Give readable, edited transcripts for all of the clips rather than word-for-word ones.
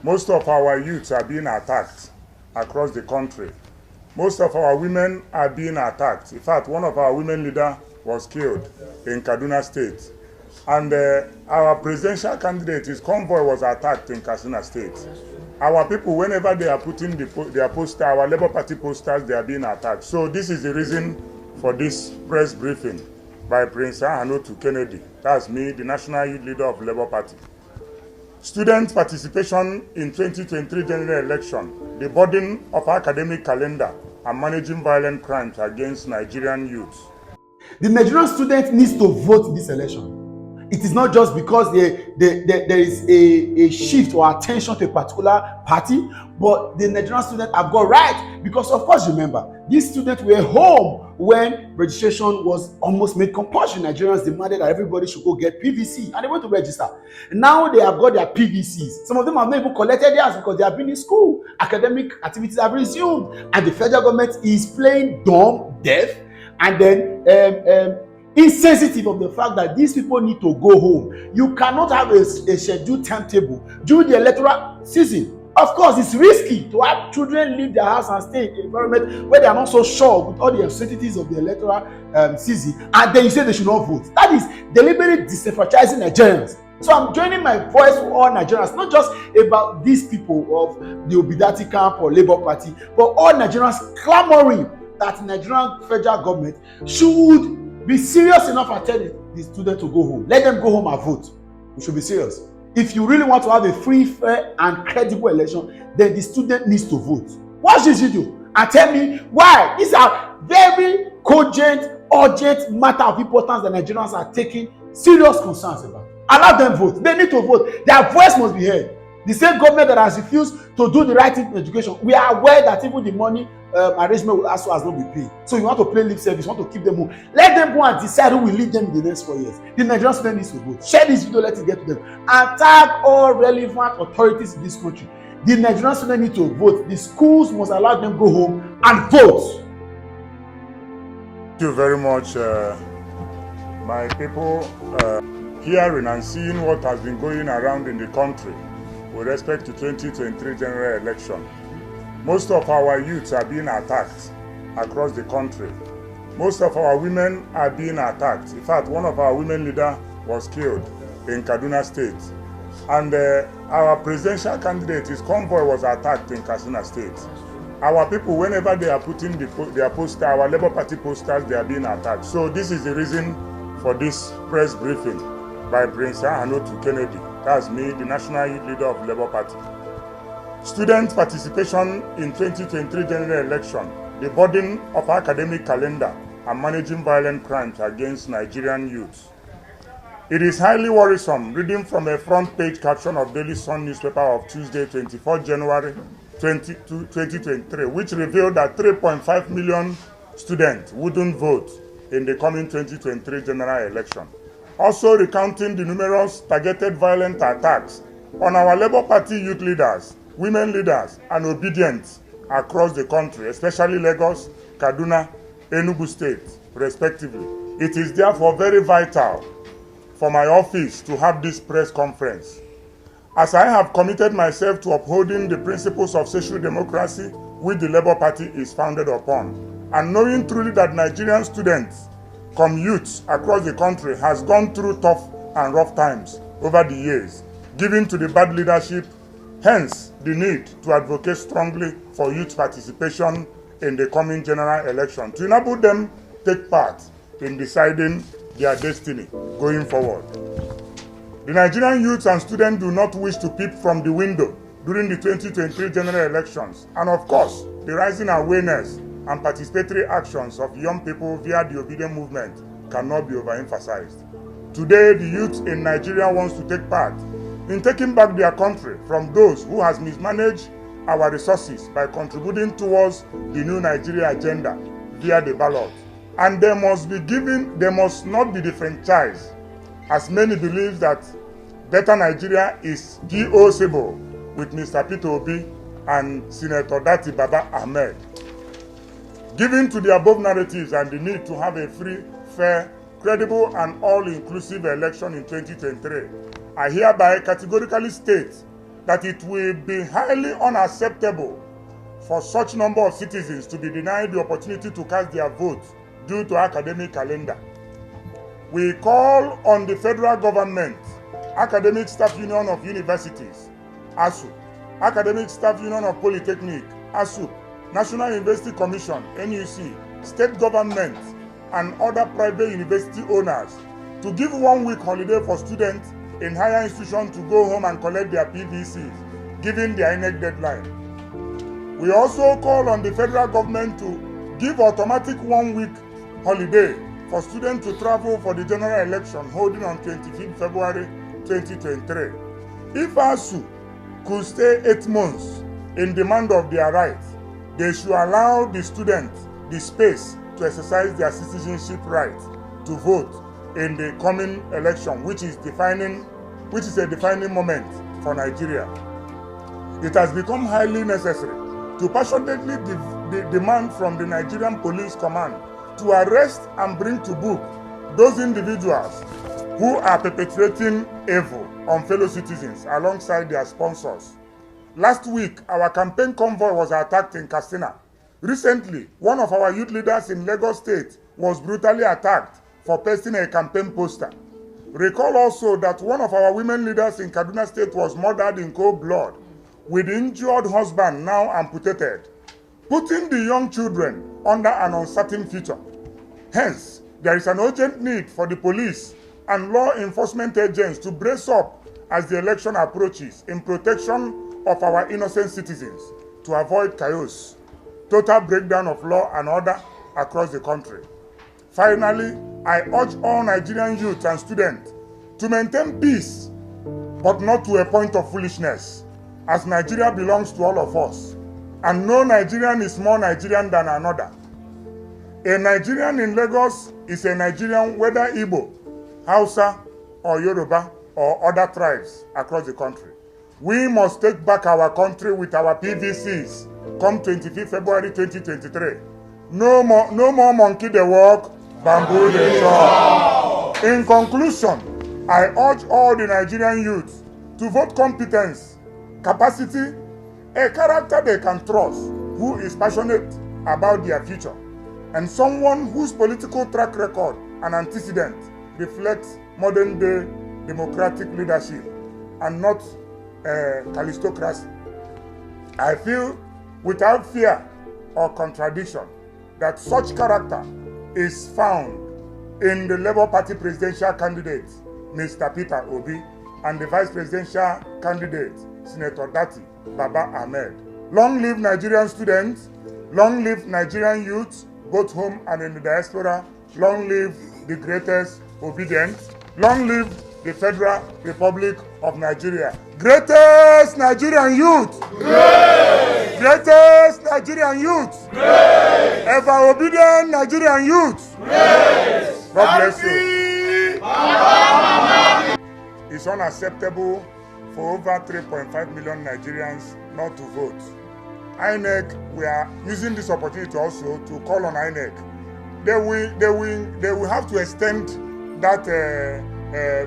Most of our youths are being attacked across the country. Most of our women are being attacked. In fact, one of our women leaders was killed in Kaduna State. And our presidential candidate, his convoy was attacked in Katsina State. Our people, whenever they are putting their poster, our Labour Party posters, they are being attacked. So this is the reason for this press briefing by Prince Ahanotu Kennedy. That's me, the national youth leader of Labour Party. Student participation in 2023 general election, the burden of academic calendar, and managing violent crimes against Nigerian youth. The Nigerian student needs to vote in this election. It is not just because there is a shift or attention to a particular party, but the Nigerian students have got right. Because of course, remember, these students were home when registration was almost made compulsory. Nigerians demanded that everybody should go get PVC, and they went to register. Now they have got their PVCs. Some of them have not even collected theirs because they have been in school. Academic activities have resumed, and the federal government is playing dumb, deaf, and then insensitive of the fact that these people need to go home. You cannot have a scheduled timetable during the electoral season. Of course, it's risky to have children leave their house and stay in an environment where they are not so sure with all the uncertainties of the electoral season, and then you say they should not vote. That is deliberately disenfranchising Nigerians. So I'm joining my voice for all Nigerians, not just about these people of the Obidati camp or Labour Party, but all Nigerians clamoring that the Nigerian federal government should be serious enough and tell the student to go home. Let them go home and vote. We should be serious. If you really want to have a free, fair, and credible election, then the student needs to vote. Watch this video and tell me why. These are very cogent, urgent matter of importance that Nigerians are taking serious concerns about. Allow them vote. They need to vote. Their voice must be heard. The same government that has refused to do the right thing in education, we are aware that even the money arrangement with ASU has not been paid. So you want to play lip service, you want to keep them home. Let them go and decide who will lead them in the next 4 years. The Nigerian student needs to vote. Share this video, let it get to them. And tag all relevant authorities in this country. The Nigerian student need to vote. The schools must allow them to go home and vote. Thank you very much, my people. Hearing and seeing what has been going around in the country with respect to 2023 general election. Most of our youths are being attacked across the country. Most of our women are being attacked. In fact, one of our women leaders was killed in Kaduna State. And our presidential candidate, his convoy was attacked in Katsina State. Our people, whenever they are putting their poster, our Labour Party posters, they are being attacked. So this is the reason for this press briefing by Prince Ahanotu Kennedy. That's me, the national youth leader of Labour Party. Student participation in 2023 general election, the burden of academic calendar, and managing violent crimes against Nigerian youth. It is highly worrisome reading from a front page caption of Daily Sun newspaper of Tuesday, 24 January 2023, which revealed that 3.5 million students wouldn't vote in the coming 2023 general election. Also recounting the numerous targeted violent attacks on our Labour Party youth leaders, women leaders, and obedience across the country, especially Lagos, Kaduna, Enugu State, respectively. It is therefore very vital for my office to have this press conference, as I have committed myself to upholding the principles of social democracy which the Labour Party is founded upon, and knowing truly that Nigerian students, youths across the country has gone through tough and rough times over the years, given to the bad leadership. Hence, the need to advocate strongly for youth participation in the coming general election to enable them take part in deciding their destiny going forward. The Nigerian youths and students do not wish to peep from the window during the 2023 general elections, and of course, the rising awareness and participatory actions of young people via the obedient movement cannot be overemphasized. Today, the youth in Nigeria wants to take part in taking back their country from those who has mismanaged our resources by contributing towards the new Nigeria agenda via the ballot. And they must not be defranchised, as many believe that better Nigeria is possible with Mr. Peter Obi and Senator Dati Baba Ahmed. Given to the above narratives and the need to have a free, fair, credible, and all-inclusive election in 2023, I hereby categorically state that it will be highly unacceptable for such number of citizens to be denied the opportunity to cast their vote due to academic calendar. We call on the federal government, Academic Staff Union of Universities, ASU, Academic Staff Union of Polytechnic, ASU, National University Commission, NUC, state government, and other private university owners to give 1 week holiday for students in higher institutions to go home and collect their PVCs, given the INEC deadline. We also call on the federal government to give automatic 1 week holiday for students to travel for the general election holding on 25th February 2023. If ASU could stay 8 months in demand of their rights, they should allow the students the space to exercise their citizenship right to vote in the coming election, which is a defining moment for Nigeria. It has become highly necessary to passionately demand from the Nigerian Police Command to arrest and bring to book those individuals who are perpetrating evil on fellow citizens alongside their sponsors. Last week, our campaign convoy was attacked in Katsina. Recently, one of our youth leaders in Lagos State was brutally attacked for pasting a campaign poster. Recall also that one of our women leaders in Kaduna State was murdered in cold blood, with the injured husband now amputated, putting the young children under an uncertain future. Hence, there is an urgent need for the police and law enforcement agents to brace up as the election approaches in protection of our innocent citizens to avoid chaos, total breakdown of law and order across the country. Finally, I urge all Nigerian youth and students to maintain peace, but not to a point of foolishness, as Nigeria belongs to all of us, and no Nigerian is more Nigerian than another. A Nigerian in Lagos is a Nigerian whether Igbo, Hausa, or Yoruba, or other tribes across the country. We must take back our country with our PVCs come 25th February 2023. No more monkey dey walk, bamboo dey chop. In conclusion, I urge all the Nigerian youth to vote competence, capacity, a character they can trust, who is passionate about their future, and someone whose political track record and antecedent reflects modern day democratic leadership and not calistocracy. I feel without fear or contradiction that such character is found in the Labour Party presidential candidate, Mr. Peter Obi, and the vice presidential candidate, Senator Dati Baba Ahmed. Long live Nigerian students, long live Nigerian youth, both home and in the diaspora. Long live the greatest obedient. Long live the Federal Republic of Nigeria. Greatest Nigerian youth! Great! Greatest Nigerian youth! Great! Ever obedient Nigerian youth! Great! God bless you. It's unacceptable for over 3.5 million Nigerians not to vote. INEC, we are using this opportunity also to call on INEC. They will have to extend that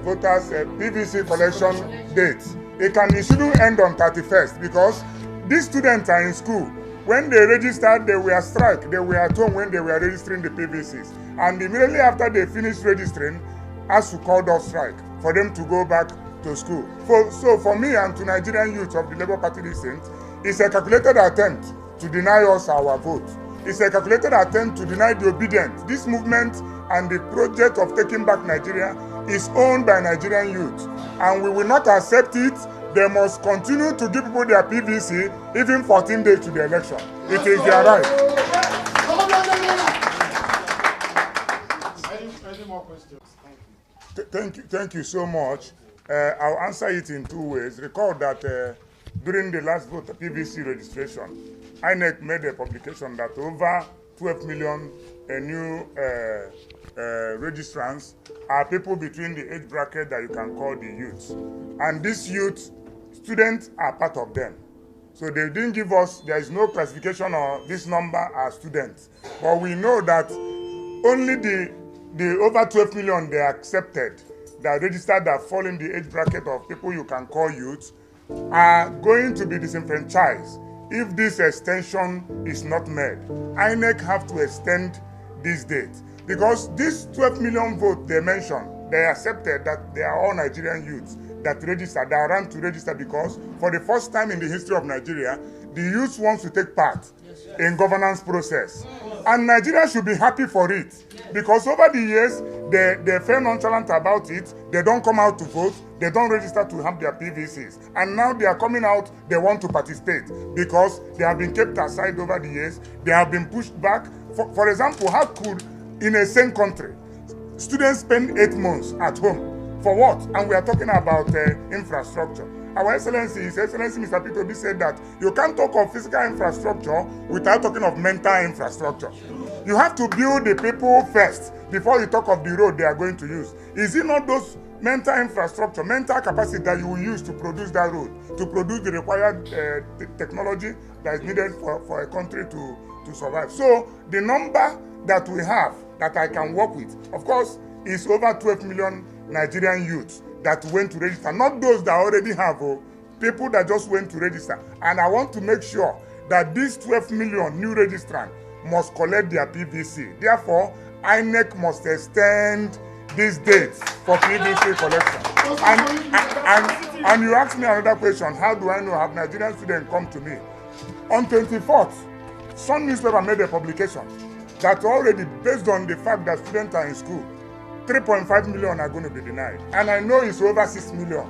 voters PVC collection date. It shouldn't end on 31st because these students are in school. When they registered, they were strike. They were at home when they were registering the PVCs. And immediately after they finished registering, ASU called off strike for them to go back to school. So for me and to Nigerian youth of the Labour Party descent, it's a calculated attempt to deny us our vote. It's a calculated attempt to deny the obedience. This movement and the project of taking back Nigeria is owned by Nigerian youth, and we will not accept it. They must continue to give people their PVC even 14 days to the election. It is their right. Any more questions? Thank you so much. I'll answer it in two ways. Recall that during the last vote PVC registration, INEC made a publication that over 12 million new registrants are people between the age bracket that you can call the youth. And these youth, students are part of them. So they didn't give us, there is no classification of this number as students. But we know that only the over 12 million they accepted that registered that fall in the age bracket of people you can call youth are going to be disenfranchised if this extension is not made. INEC have to extend this date because this 12 million vote they mentioned, they accepted that they are all Nigerian youths that register, that ran to register because for the first time in the history of Nigeria, the youth wants to take part in governance process. And Nigeria should be happy for it because over the years, they felt nonchalant about it. They don't come out to vote. They don't register to have their PVCs. And now they are coming out, they want to participate because they have been kept aside over the years. They have been pushed back. For example, how could, in a same country, students spend 8 months at home? For what? And we are talking about infrastructure. Our Excellency, His Excellency Mr. Peter Obi said that you can't talk of physical infrastructure without talking of mental infrastructure. You have to build the people first before you talk of the road they are going to use. Is it not those mental infrastructure, mental capacity that you will use to produce that road, to produce the required technology that is needed for a country to survive? So the number that we have that I can work with, of course, is over 12 million Nigerian youths that went to register, not those that already have, people that just went to register. And I want to make sure that these 12 million new registrants must collect their PVC. Therefore, INEC must extend these dates for PVC collection. And you asked me another question, how do I know? Have Nigerian students come to me? On 24th, Sun newspaper made a publication that already, based on the fact that students are in school, 3.5 million are going to be denied. And I know it's over 6 million.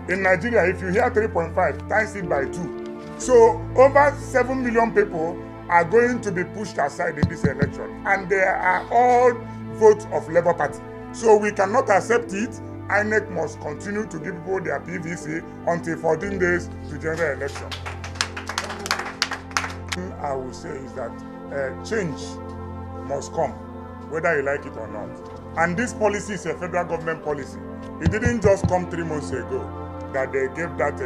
In Nigeria, if you hear 3.5, times it by 2. So over 7 million people are going to be pushed aside in this election. And they are all votes of Labour Party. So we cannot accept it. INEC must continue to give people their PVC until 14 days to general election. I will say is that change must come, whether you like it or not. And this policy is a federal government policy. It didn't just come 3 months ago that they gave that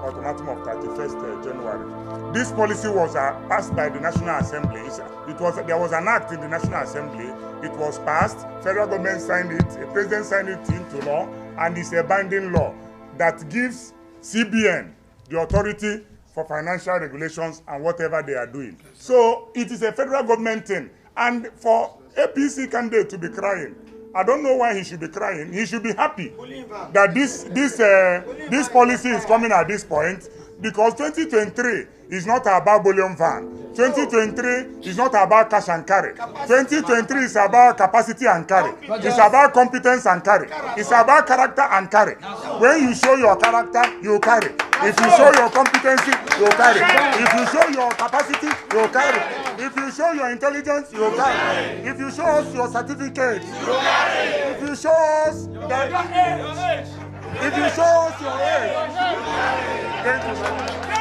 ultimatum of 31st January. This policy was passed by the National Assembly. There was an act in the National Assembly. It was passed, federal government signed it, the president signed it into law, and it's a binding law that gives CBN the authority for financial regulations and whatever they are doing. So it is a federal government thing. And for APC candidate to be crying, I don't know why he should be crying. He should be happy that this policy is coming at this point, because 2023 is not about bullion van. 2023 is not about cash and carry. 2023 is about capacity and carry. It's about competence and carry. It's about character and carry. When you show your character, you carry. If you show your competency, you carry. If you show your capacity, you carry. If you show your intelligence, you carry. If you show us your certificate, you carry. If you show us that, if you show us your age, thank you.